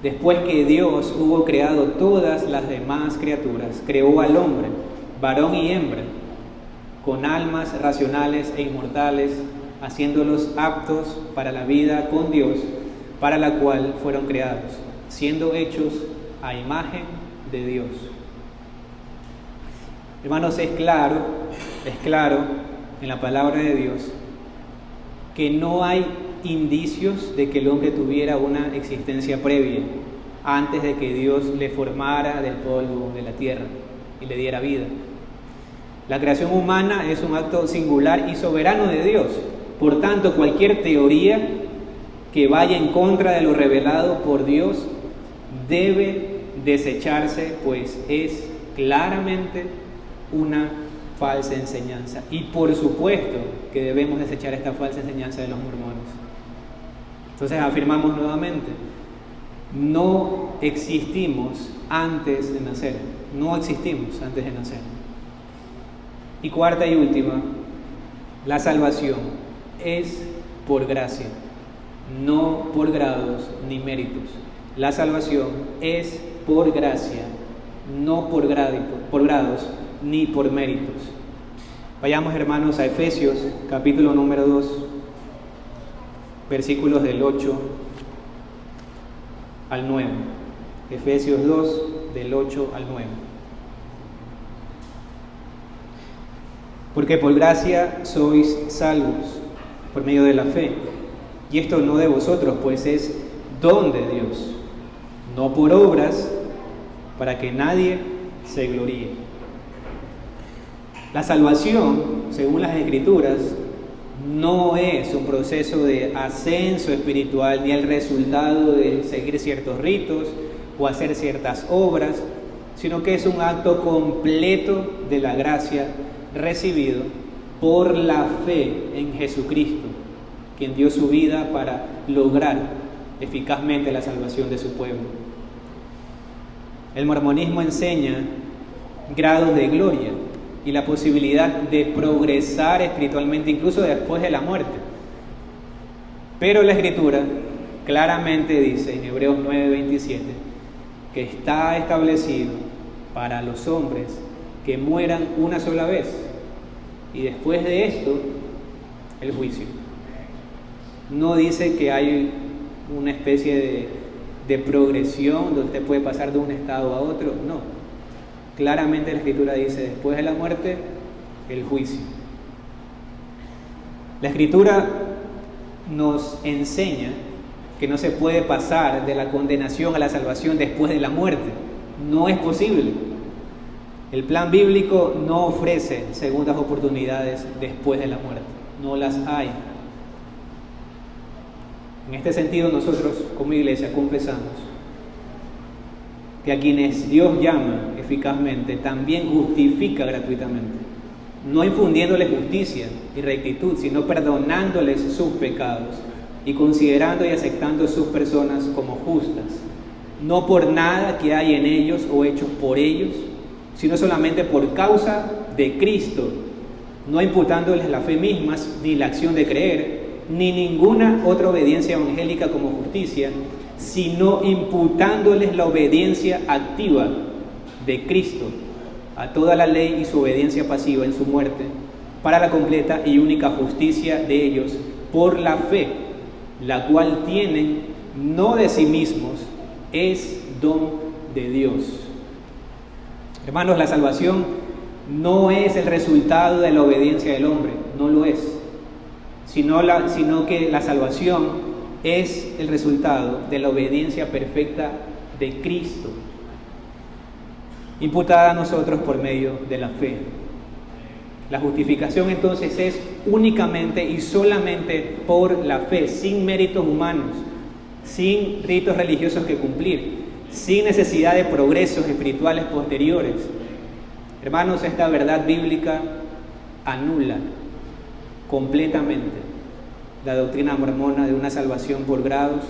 después que Dios hubo creado todas las demás criaturas, creó al hombre, varón y hembra, con almas racionales e inmortales, haciéndolos aptos para la vida con Dios, para la cual fueron creados, siendo hechos a imagen de Dios. Hermanos, es claro en la palabra de Dios que no hay indicios de que el hombre tuviera una existencia previa antes de que Dios le formara del polvo de la tierra y le diera vida. La creación humana es un acto singular y soberano de Dios. Por tanto, cualquier teoría que vaya en contra de lo revelado por Dios debe desecharse, pues es claramente una falsa enseñanza. Y por supuesto que debemos desechar esta falsa enseñanza de los mormones. Entonces afirmamos nuevamente: no existimos antes de nacer. No existimos antes de nacer. Y cuarta y última, la salvación es por gracia, no por grados ni méritos. La salvación es por gracia, no por grados ni por méritos. Vayamos, hermanos, a Efesios, capítulo número 2, versículos del 8 al 9. Efesios 2, del 8 al 9. Porque por gracia sois salvos, por medio de la fe. Y esto no de vosotros, pues es don de Dios, no por obras, para que nadie se gloríe. La salvación, según las Escrituras, no es un proceso de ascenso espiritual ni el resultado de seguir ciertos ritos o hacer ciertas obras, sino que es un acto completo de la gracia recibido por la fe en Jesucristo, quien dio su vida para lograr eficazmente la salvación de su pueblo. El mormonismo enseña grados de gloria y la posibilidad de progresar espiritualmente incluso después de la muerte. Pero la Escritura claramente dice en Hebreos 9:27 que está establecido para los hombres que mueran una sola vez y después de esto el juicio. No dice que hay una especie de progresión donde usted puede pasar de un estado a otro, no. Claramente la Escritura dice: después de la muerte, el juicio. La Escritura nos enseña que no se puede pasar de la condenación a la salvación después de la muerte. No es posible. El plan bíblico no ofrece segundas oportunidades después de la muerte. No las hay. En este sentido, nosotros como iglesia confesamos que a quienes Dios llama eficazmente también justifica gratuitamente, no infundiéndoles justicia y rectitud, sino perdonándoles sus pecados y considerando y aceptando sus personas como justas, no por nada que hay en ellos o hechos por ellos, sino solamente por causa de Cristo, no imputándoles la fe misma, ni la acción de creer, ni ninguna otra obediencia evangélica como justicia, sino imputándoles la obediencia activa de Cristo a toda la ley y su obediencia pasiva en su muerte, para la completa y única justicia de ellos por la fe, la cual tienen no de sí mismos, es don de Dios. Hermanos, la salvación no es el resultado de la obediencia del hombre, no lo es, sino que la salvación es el resultado de la obediencia perfecta de Cristo, imputada a nosotros por medio de la fe. La justificación entonces es únicamente y solamente por la fe, sin méritos humanos, sin ritos religiosos que cumplir, sin necesidad de progresos espirituales posteriores. Hermanos, esta verdad bíblica anula completamente la doctrina mormona de una salvación por grados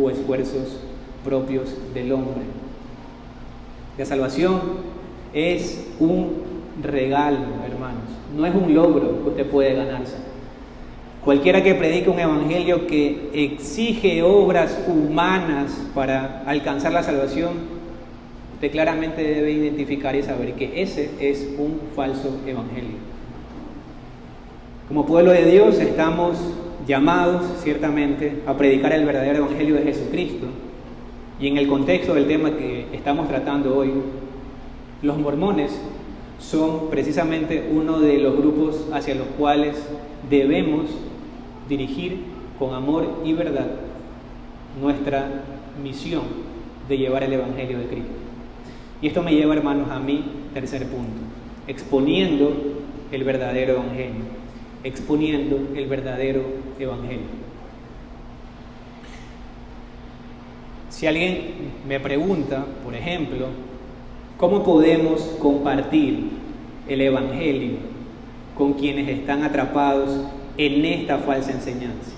o esfuerzos propios del hombre. La salvación es un regalo, hermanos, no es un logro que usted puede ganarse. Cualquiera que predique un evangelio que exige obras humanas para alcanzar la salvación, usted claramente debe identificar y saber que ese es un falso evangelio. Como pueblo de Dios estamos llamados ciertamente a predicar el verdadero evangelio de Jesucristo. Y en el contexto del tema que estamos tratando hoy, los mormones son precisamente uno de los grupos hacia los cuales debemos dirigir con amor y verdad nuestra misión de llevar el evangelio de Cristo. Y esto me lleva, hermanos, a mi tercer punto: exponiendo el verdadero evangelio. Exponiendo el verdadero evangelio. Si alguien me pregunta, por ejemplo, ¿cómo podemos compartir el evangelio con quienes están atrapados en esta falsa enseñanza?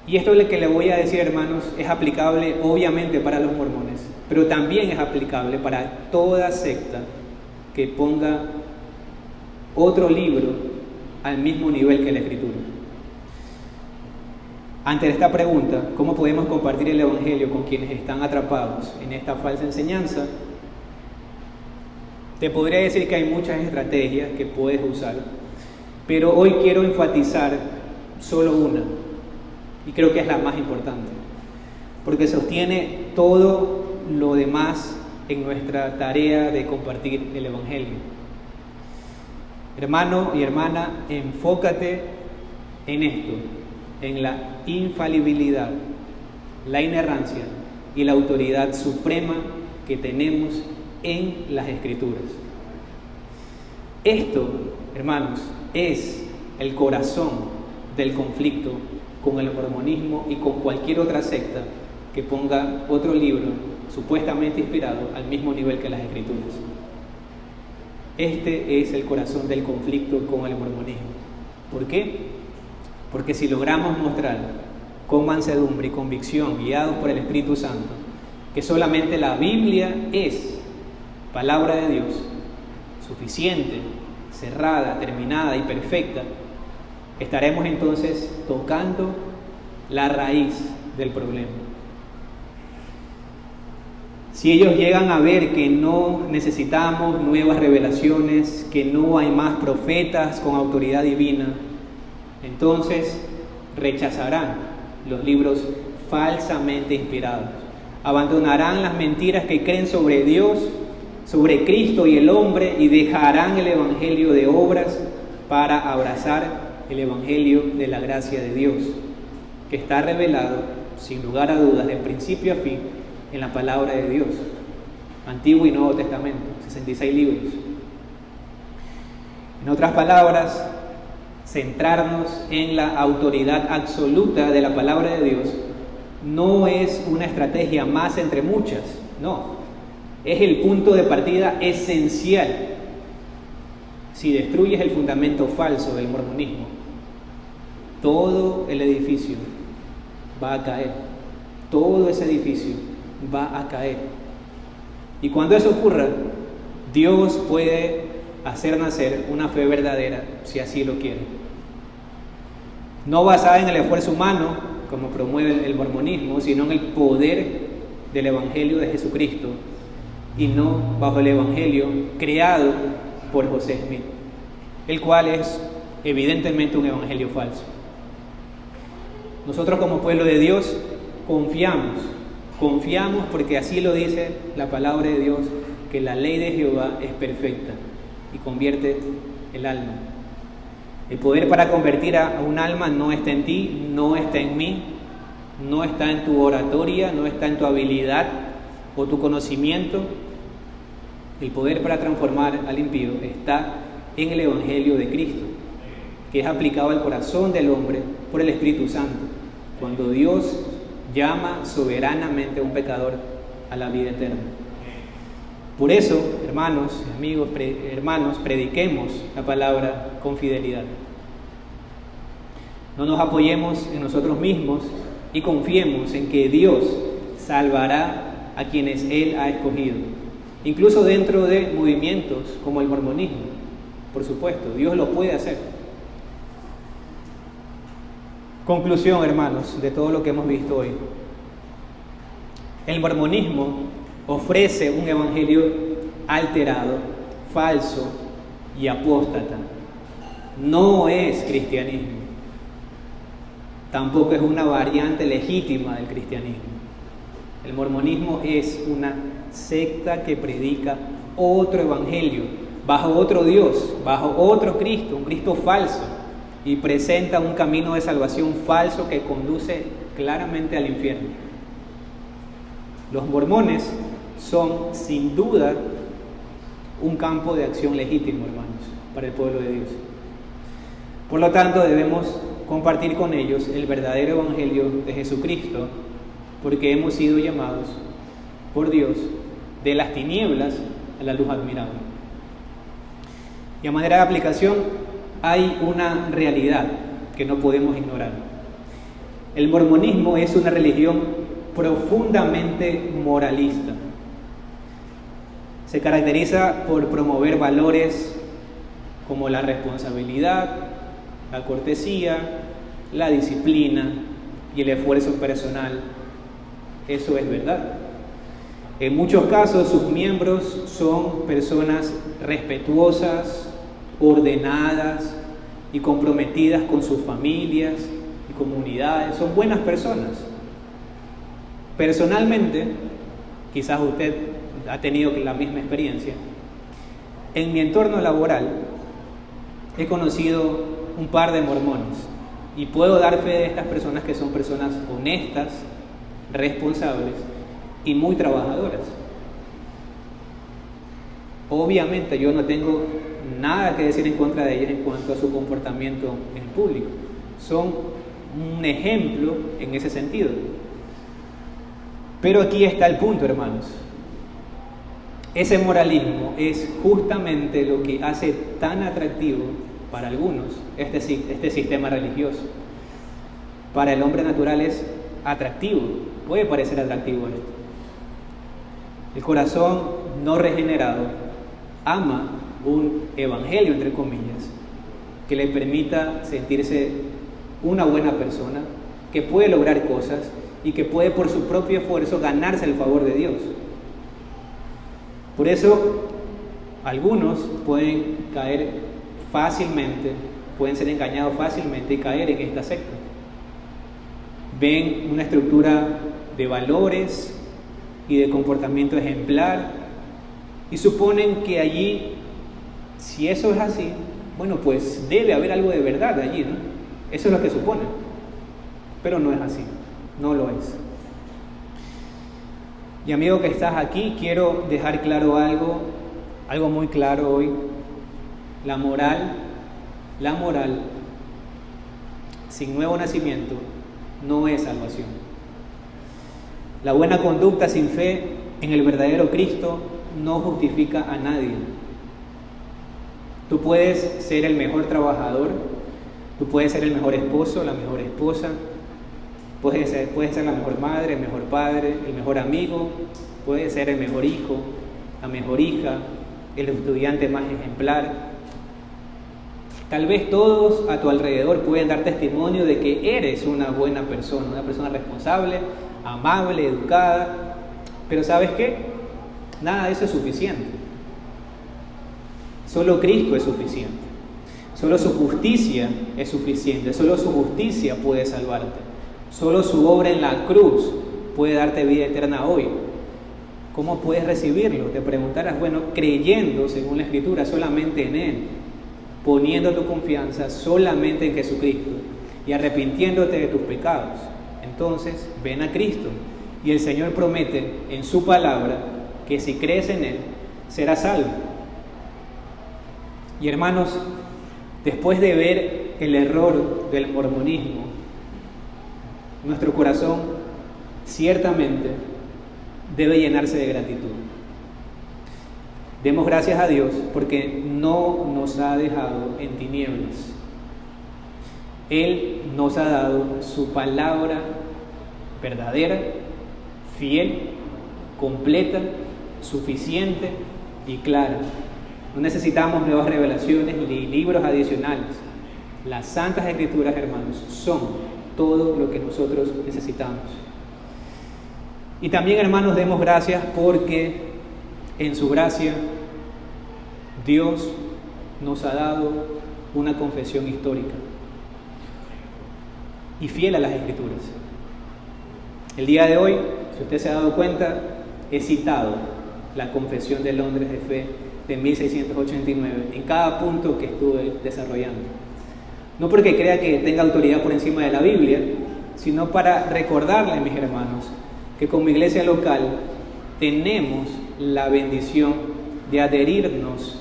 Y esto que le voy a decir, hermanos, es aplicable obviamente para los mormones, pero también es aplicable para toda secta que ponga otro libro al mismo nivel que la Escritura. Ante esta pregunta, ¿cómo podemos compartir el evangelio con quienes están atrapados en esta falsa enseñanza? Te podría decir que hay muchas estrategias que puedes usar, pero hoy quiero enfatizar solo una, y creo que es la más importante, porque sostiene todo lo demás en nuestra tarea de compartir el evangelio. Hermano y hermana, enfócate en esto, en la infalibilidad, la inerrancia y la autoridad suprema que tenemos en las Escrituras. Esto, hermanos, es el corazón del conflicto con el mormonismo y con cualquier otra secta que ponga otro libro supuestamente inspirado al mismo nivel que las Escrituras. Este es el corazón del conflicto con el mormonismo. ¿Por qué? Porque si logramos mostrar con mansedumbre y convicción, guiados por el Espíritu Santo, que solamente la Biblia es palabra de Dios, suficiente, cerrada, terminada y perfecta, estaremos entonces tocando la raíz del problema. Si ellos llegan a ver que no necesitamos nuevas revelaciones, que no hay más profetas con autoridad divina, entonces rechazarán los libros falsamente inspirados, abandonarán las mentiras que creen sobre Dios, sobre Cristo y el hombre, y dejarán el evangelio de obras para abrazar el evangelio de la gracia de Dios, que está revelado sin lugar a dudas de principio a fin en la palabra de Dios, Antiguo y Nuevo Testamento, 66 libros. En otras palabras, centrarnos en la autoridad absoluta de la palabra de Dios no es una estrategia más entre muchas, no, es el punto de partida esencial. Si destruyes el fundamento falso del mormonismo, todo el edificio va a caer, todo ese edificio va a caer. Y cuando eso ocurra, Dios puede hacer nacer una fe verdadera, si así lo quiere. No basada en el esfuerzo humano, como promueve el mormonismo, sino en el poder del Evangelio de Jesucristo, y no bajo el Evangelio creado por José Smith, el cual es evidentemente un evangelio falso. Nosotros como pueblo de Dios confiamos porque así lo dice la palabra de Dios, porque la ley de Jehová es perfecta y convierte el alma. El poder para convertir a un alma no está en ti, no está en mí, no está en tu oratoria, no está en tu habilidad o tu conocimiento. El poder para transformar al impío está en el Evangelio de Cristo, que es aplicado al corazón del hombre por el Espíritu Santo, cuando Dios llama soberanamente a un pecador a la vida eterna. Por eso, hermanos, amigos, hermanos, prediquemos la palabra con fidelidad. No nos apoyemos en nosotros mismos y confiemos en que Dios salvará a quienes Él ha escogido, incluso dentro de movimientos como el mormonismo. Por supuesto, Dios lo puede hacer. Conclusión, hermanos, de todo lo que hemos visto hoy. El mormonismo ofrece un evangelio alterado, falso y apóstata. No es cristianismo. Tampoco es una variante legítima del cristianismo. El mormonismo es una secta que predica otro evangelio, bajo otro Dios, bajo otro Cristo, un Cristo falso, y presenta un camino de salvación falso que conduce claramente al infierno. Los mormones son, sin duda, un campo de acción legítimo, hermanos, para el pueblo de Dios. Por lo tanto, debemos compartir con ellos el verdadero evangelio de Jesucristo, porque hemos sido llamados por Dios de las tinieblas a la luz admirable. Y a manera de aplicación, hay una realidad que no podemos ignorar. El mormonismo es una religión profundamente moralista. Se caracteriza por promover valores como la responsabilidad, la cortesía, la disciplina y el esfuerzo personal. Eso es verdad. En muchos casos sus miembros son personas respetuosas, ordenadas y comprometidas con sus familias y comunidades. Son buenas personas. Personalmente, quizás usted ha tenido la misma experiencia. En mi entorno laboral he conocido un par de mormones y puedo dar fe de estas personas, que son personas honestas, responsables y muy trabajadoras. Obviamente yo no tengo nada que decir en contra de ellas en cuanto a su comportamiento en público. Son un ejemplo en ese sentido. Pero aquí está el punto, hermanos. Ese moralismo es justamente lo que hace tan atractivo para algunos este sistema religioso. Para el hombre natural es atractivo, puede parecer atractivo esto. El corazón no regenerado ama un evangelio, entre comillas, que le permita sentirse una buena persona, que puede lograr cosas y que puede por su propio esfuerzo ganarse el favor de Dios. Por eso algunos pueden caer fácilmente, pueden ser engañados fácilmente y caer en esta secta. Ven una estructura de valores y de comportamiento ejemplar y suponen que allí, si eso es así, bueno, pues debe haber algo de verdad allí, ¿no? Eso es lo que suponen, pero no es así, no lo es. Y amigo que estás aquí, quiero dejar claro algo muy claro hoy. La moral sin nuevo nacimiento no es salvación. La buena conducta sin fe en el verdadero Cristo no justifica a nadie. Tú puedes ser el mejor trabajador, tú puedes ser el mejor esposo, la mejor esposa, puedes ser la mejor madre, el mejor padre, el mejor amigo, puedes ser el mejor hijo, la mejor hija, el estudiante más ejemplar. Tal vez todos a tu alrededor pueden dar testimonio de que eres una buena persona, una persona responsable, amable, educada, pero ¿sabes qué? Nada de eso es suficiente. Solo Cristo es suficiente. Solo su justicia es suficiente. Solo su justicia puede salvarte. Solo su obra en la cruz puede darte vida eterna hoy. ¿Cómo puedes recibirlo? Te preguntarás, bueno, creyendo, según la Escritura, solamente en Él, poniendo tu confianza solamente en Jesucristo y arrepintiéndote de tus pecados. Entonces, ven a Cristo y el Señor promete en su palabra que si crees en Él, serás salvo. Y hermanos, después de ver el error del mormonismo, nuestro corazón ciertamente debe llenarse de gratitud. Demos gracias a Dios porque no nos ha dejado en tinieblas. Él nos ha dado su palabra verdadera, fiel, completa, suficiente y clara. No necesitamos nuevas revelaciones ni libros adicionales. Las Santas Escrituras, hermanos, son todo lo que nosotros necesitamos. Y también, hermanos, demos gracias porque en su gracia Dios nos ha dado una confesión histórica y fiel a las Escrituras. El día de hoy, si usted se ha dado cuenta, he citado la Confesión de Londres de Fe de 1689 en cada punto que estuve desarrollando. No porque crea que tenga autoridad por encima de la Biblia, sino para recordarle, mis hermanos, que como iglesia local tenemos la bendición de adherirnos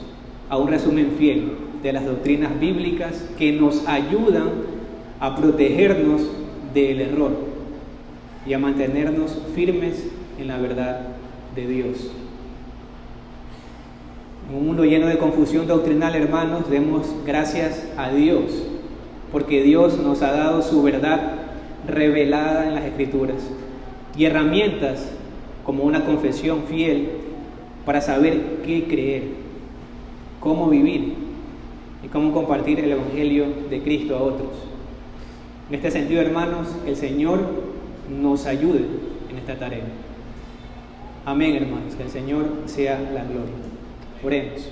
a un resumen fiel de las doctrinas bíblicas que nos ayudan a protegernos del error y a mantenernos firmes en la verdad de Dios. En un mundo lleno de confusión doctrinal, hermanos, demos gracias a Dios, porque Dios nos ha dado su verdad revelada en las Escrituras y herramientas como una confesión fiel para saber qué creer, cómo vivir y cómo compartir el Evangelio de Cristo a otros. En este sentido, hermanos, el Señor nos ayude en esta tarea. Amén, hermanos, que el Señor sea la gloria. Oremos.